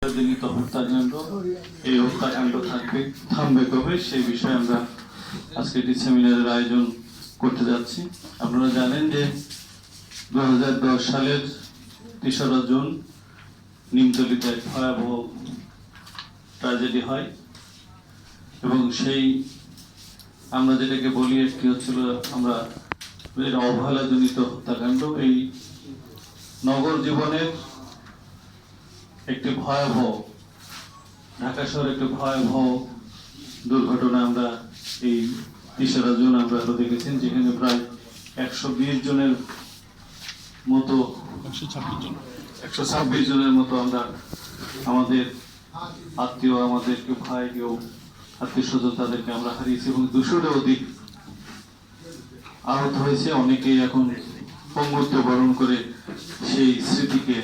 জনিত হত্যাকাণ্ড, এই হত্যাকাণ্ড থামবে কবে সেই বিষয়ে আমরা আজকে একটি সেমিনারের আয়োজন করতে যাচ্ছি। আপনারা জানেন যে 2010 সালের 3রা জুন নিমতলিতে এক ভয়াবহ ট্র্যাজেডি হয় এবং সেই আমরা যেটাকে বলি একটি হচ্ছিল আমরা অবহেলাজনিত হত্যাকাণ্ড। এই নগর জীবনের একটি ভয়াবহ, ঢাকা শহরে একটি ভয়াবহ দুর্ঘটনা আমরা এই 3রা জুন আমরা দেখেছেন, যেখানে প্রায় 120 জনের মতো 126 জনের মতো আমরা আমাদের আত্মীয়, আমাদের কেউ ভাই, কেউ আত্মীয় স্বজন, তাদেরকে আমরা হারিয়েছি এবং 200-এর অধিক আহত হয়েছে। অনেকেই এখন পঙ্গুত্ব বরণ করে সেই স্মৃতিকে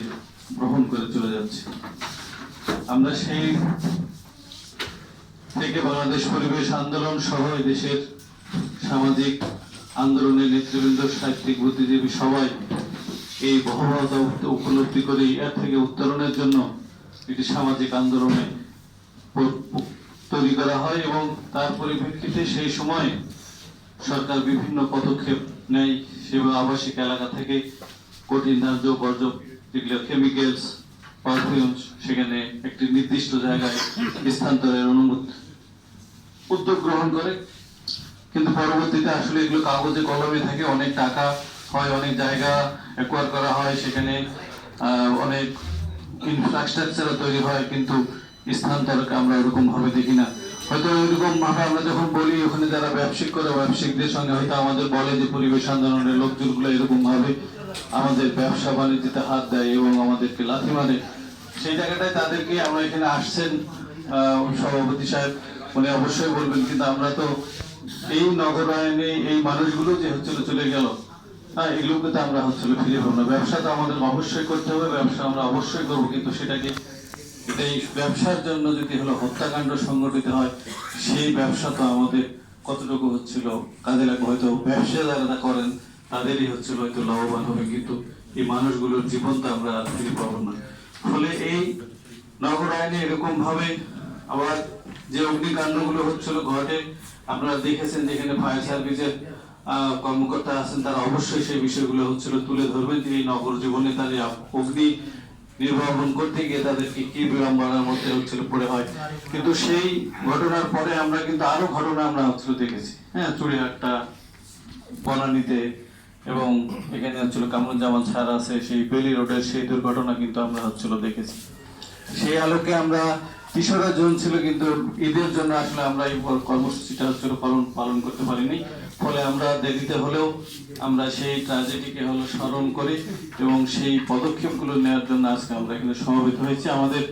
গ্রহণ করে চলে যাচ্ছে। আমরা সেই থেকে বাংলাদেশ পরিবেশ আন্দোলন সহ দেশের সামাজিক আন্দোলনের নেতৃবৃন্দ, সাহিত্যিক, বুদ্ধিজীবী সবাই এই বহবহতা উপলব্ধি করে এর থেকে উত্তরণের জন্য একটি সামাজিক আন্দোলনে তৈরি করা হয় এবং তার পরিপ্রেক্ষিতে সেই সময় সরকার বিভিন্ন পদক্ষেপ নেয়। সেবা আবাসিক এলাকা থেকে কঠিন ধার্য বর্জ্য কেমিক্যালস, পারফিউমস সেখানে একটি নির্দিষ্ট জায়গায় স্থানান্তরের উদ্যোগ গ্রহণ করে, কিন্তু পরবর্তীতে আসলে এগুলো কাগজে কলমে থাকে, অনেক টাকা হয়, অনেক জায়গা অ্যাকোয়ার করা হয়, সেখানে অনেক ইনফ্রাস্ট্রাকচার তৈরি হয়, কিন্তু স্থানান্তরকে আমরা ওরকম ভাবে দেখি না। হয়তো এরকম ভাবে আমরা যখন বলি ওখানে যারা ব্যবসায়িক করে, ব্যবসায়িকদের সঙ্গে হয়তো আমাদের বলে যে পরিবেশ আন্দোলনের লোকজনগুলো এরকম ভাবে আমাদের ব্যবসা বাণিজ্যতে হাত দেয় এবং আমাদেরকে লাথি মারে। সেই জায়গাটায় তাদেরকে আমরা এখানে আসছেন সভাপতি সাহেব, উনি অবশ্যই বলবেন, কিন্তু আমরা তো এই নগরায়নে এই মানুষগুলো যে হচ্ছিল চলে গেল, এগুলোকে তো আমরা হচ্ছিল ফিরে পাবো না। ব্যবসা তো আমাদের অবশ্যই করতে হবে, ব্যবসা আমরা অবশ্যই করবো, কিন্তু সেটাকে এই ব্যবসার জন্য যদি হলো হত্যাকাণ্ড সংগঠিত হয়, সেই ব্যবসা তো আমাদের কতটুকু হচ্ছিল কাজে লাগবে। হয়তো ব্যবসা যারা করেন তাদেরই হচ্ছিল হয়তো লাভবান হবে, কিন্তু এই মানুষগুলোর জীবন তো আমরা ফিরে পাবো না। ফলে এই নগরায়নে এরকম ভাবে আবার যে অগ্নিকাণ্ডগুলো হচ্ছিল ঘটে, আপনারা দেখেছেন যেখানে ফায়ার সার্ভিসের কর্মকর্তা আছেন, তারা অবশ্যই সেই বিষয়গুলো হচ্ছিল তুলে ধরবেন যে এই নগর জীবনে তাদের অগ্নি নির্বাপন করতে গিয়ে তাদেরকে কি বিড়ম্বনার মধ্যে হচ্ছিল পড়ে হয়। কিন্তু সেই ঘটনার পরে আমরা কিন্তু আরো ঘটনা আমরা হচ্ছিল দেখেছি, চুড়িহাট্টা, বনানীতে, এবং এখানে হচ্ছিল কামরুজ্জামান স্যার আছে, সেই বেলি রোডের সেই দুর্ঘটনা কিন্তু আমরা হচ্ছিল দেখেছি। সেই আলোকে আমরা 3রা জুন ছিল, কিন্তু ঈদের জন্য আসলে আমরা এই কর্মসূচিটা হচ্ছিল পালন করতে পারিনি। ফলে আমরা দেরিতে হলেও আমরা সেই ট্র্যাজেডিকে স্মরণ করি এবং সেই পদক্ষেপগুলো নেওয়ার জন্য আজকে আমরা এখানে সমবেত হয়েছি। আমাদের